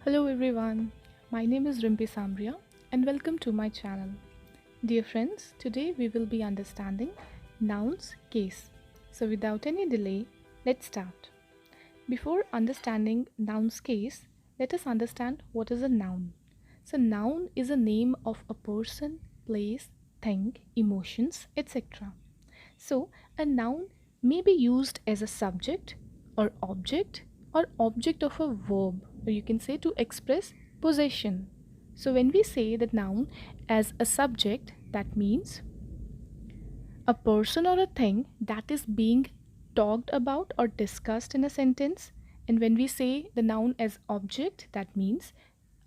Hello everyone, my name is Rimpi Samria and welcome to my channel. Dear friends, today we will be understanding nouns case. So without any delay, let's start. Before understanding nouns case, let us understand what is a noun. So noun is a name of a person, place, thing, emotions, etc. So a noun may be used as a subject or object of a verb, or you can say to express possession. So when we say the noun as a subject, that means a person or a thing that is being talked about or discussed in a sentence. And when we say the noun as object, that means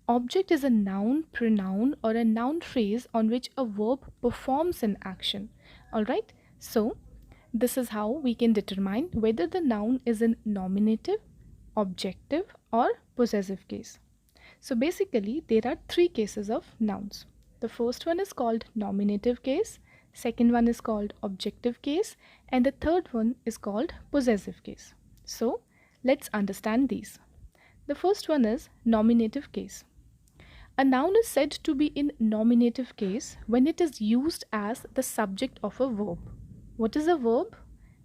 object is a noun, pronoun, or a noun phrase on which a verb performs an action. Alright, so this is how we can determine whether the noun is in nominative, objective, or possessive case. So basically, there are three cases of nouns. The first one is called nominative case, second one is called objective case, and the third one is called possessive case. So let's understand these. The first one is nominative case. A noun is said to be in nominative case when it is used as the subject of a verb. What is a verb?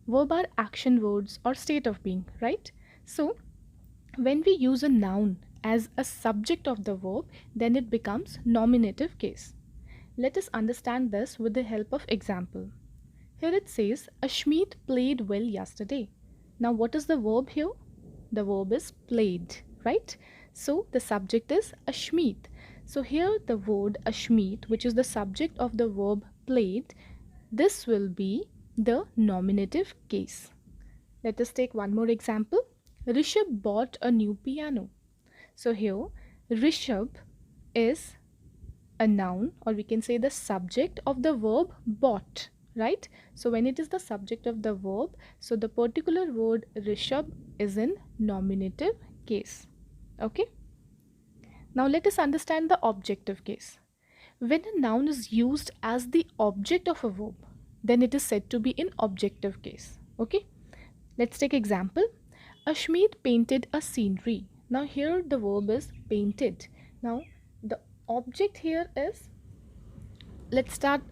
Verb are action words or state of being, right? So when we use a noun as a subject of the verb, then it becomes nominative case. Let us understand this with the help of example. Here it says, Ashmeet played well yesterday. Now what is the verb here? The verb is played, right? So the subject is Ashmeet. So here the word Ashmeet, which is the subject of the verb played, this will be the nominative case. Let us take one more example. Rishabh bought a new piano. So here Rishabh is a noun, or we can say the subject of the verb bought, right? So when it is the subject of the verb, so the particular word Rishabh is in nominative case. Okay, now let us understand the objective case. When a noun is used as the object of a verb, then it is said to be in objective case. Okay, let's take example. Ashmeet painted a scenery. Now here the verb is painted. Now the object here is, let's start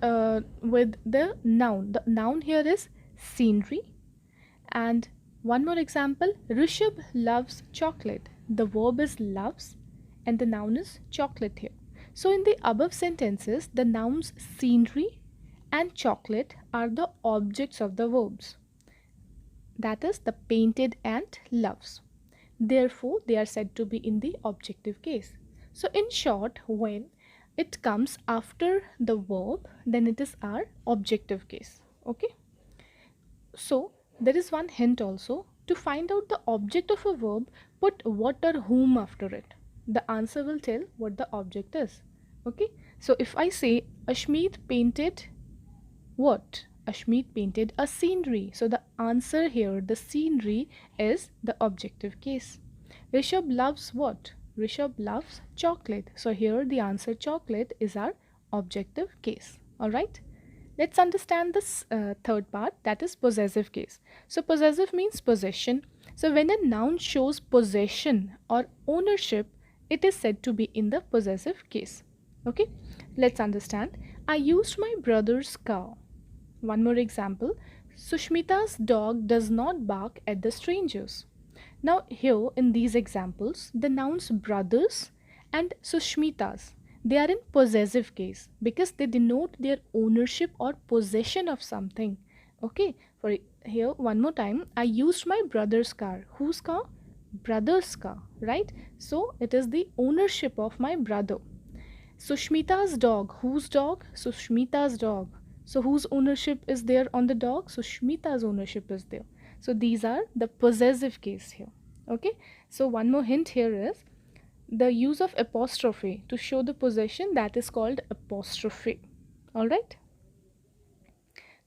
with the noun. The noun here is scenery. And one more example, Rishabh loves chocolate. The verb is loves and the noun is chocolate here. So in the above sentences, the nouns scenery and chocolate are the objects of the verbs. That is the painted and loves. Therefore, they are said to be in the objective case. So in short, when it comes after the verb, then it is our objective case. Okay. So there is one hint also. To find out the object of a verb, put what or whom after it. The answer will tell what the object is. Okay. So if I say Ashmeet painted what? Ashmeet painted a scenery. So the answer here, the scenery, is the objective case. Rishabh loves what? Rishabh loves chocolate. So here the answer chocolate is our objective case. Alright. Let's understand this third part, that is possessive case. So possessive means possession. So when a noun shows possession or ownership, it is said to be in the possessive case. Okay, let's understand. I used my brother's car. One more example. Sushmita's dog does not bark at the strangers. Now here in these examples, the nouns brothers and Sushmitas, they are in possessive case because they denote their ownership or possession of something. Okay, for here one more time, I used my brother's car. Whose car? Brother's car, right? So it is the ownership of my brother. Sushmita's dog. Whose dog? Sushmita's dog. So whose ownership is there on the dog? Sushmita's ownership is there. So these are the possessive case here. Okay. So one more hint here is the use of apostrophe to show the possession, that is called apostrophe. Alright.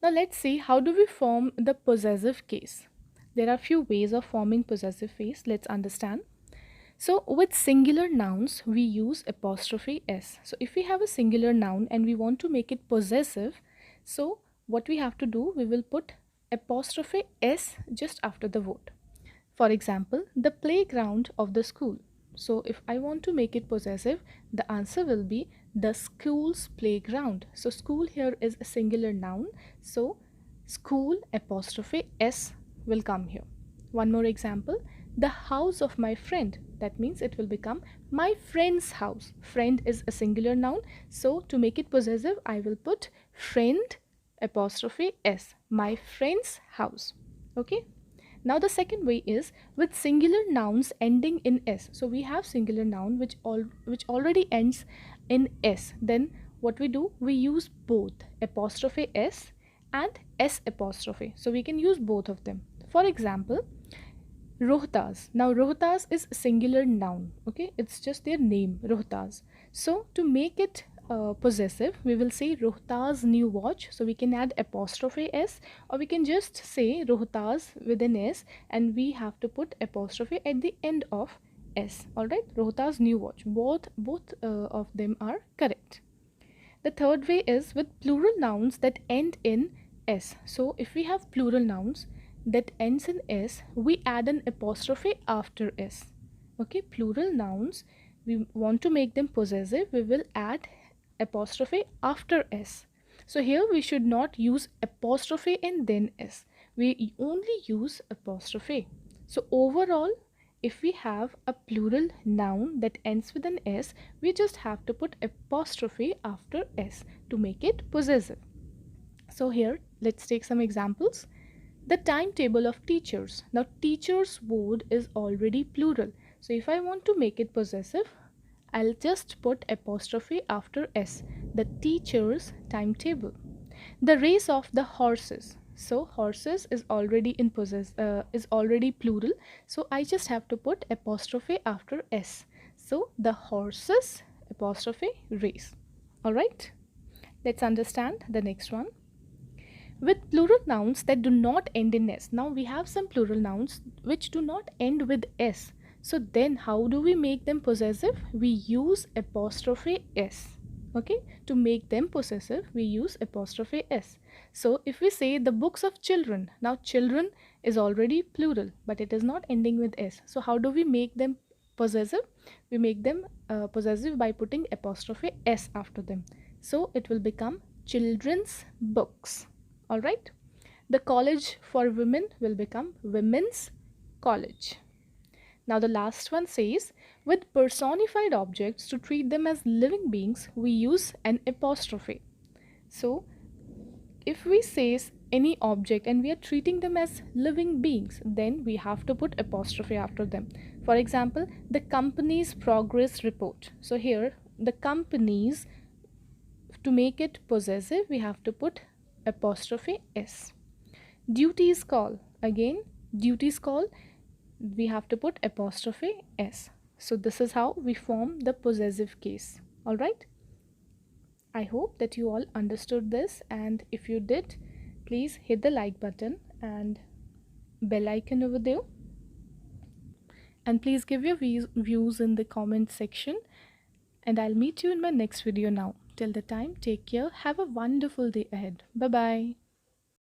Now let's see how do we form the possessive case. There are few ways of forming possessive case. Let's understand. So with singular nouns, we use apostrophe s. So if we have a singular noun and we want to make it possessive, so what we have to do, we will put apostrophe s just after the word. For example, the playground of the school. So if I want to make it possessive, the answer will be the school's playground. So school here is a singular noun. So school apostrophe s will come here. One more example, the house of my friend. That means it will become my friend's house. Friend is a singular noun. So to make it possessive, I will put friend apostrophe s, my friend's house. Okay. Now the second way is with singular nouns ending in s. So we have singular noun which already ends in s. Then what we do? We use both apostrophe s and s apostrophe. So we can use both of them. For example, Rohtas. Now Rohtas is singular noun. Okay, it's just their name, Rohtas. So to make it possessive, we will say Rohtas new watch. So we can add apostrophe s, or we can just say Rohtas with an s, and we have to put apostrophe at the end of s. All right, Rohtas new watch. Both of them are correct. The third way is with plural nouns that end in s. So if we have plural nouns that ends in s, we add an apostrophe after s. Okay, plural nouns, we want to make them possessive, we will add apostrophe after s. So here we should not use apostrophe and then s. We only use apostrophe. So overall, if we have a plural noun that ends with an s, we just have to put apostrophe after s to make it possessive. So here, let's take some examples. The timetable of teachers. Now teachers board is already plural. So if I want to make it possessive, I'll just put apostrophe after s. The teacher's timetable. The race of the horses. So horses is already is already plural. So I just have to put apostrophe after s. So the horses apostrophe race. All right. Let's understand the next one. With plural nouns that do not end in s. Now we have some plural nouns which do not end with s. So then how do we make them possessive? We use apostrophe s. Okay, to make them possessive, we use apostrophe s. So if we say the books of children, now children is already plural, but it is not ending with s. So how do we make them possessive? We make them possessive by putting apostrophe s after them. So it will become children's books. All right, the college for women will become women's college. Now the last one says, with personified objects to treat them as living beings, we use an apostrophe. So if we say any object and we are treating them as living beings, then we have to put apostrophe after them. For example, the company's progress report. So here the company's, to make it possessive, we have to put apostrophe s. Duty's call. Again, duty's call, we have to put apostrophe s. So this is how we form the possessive case. All right. I hope that you all understood this, and if you did, please hit the like button and bell icon over there, and please give your views in the comment section, and I'll meet you in my next video now. Till the time, take care. Have a wonderful day ahead. Bye bye.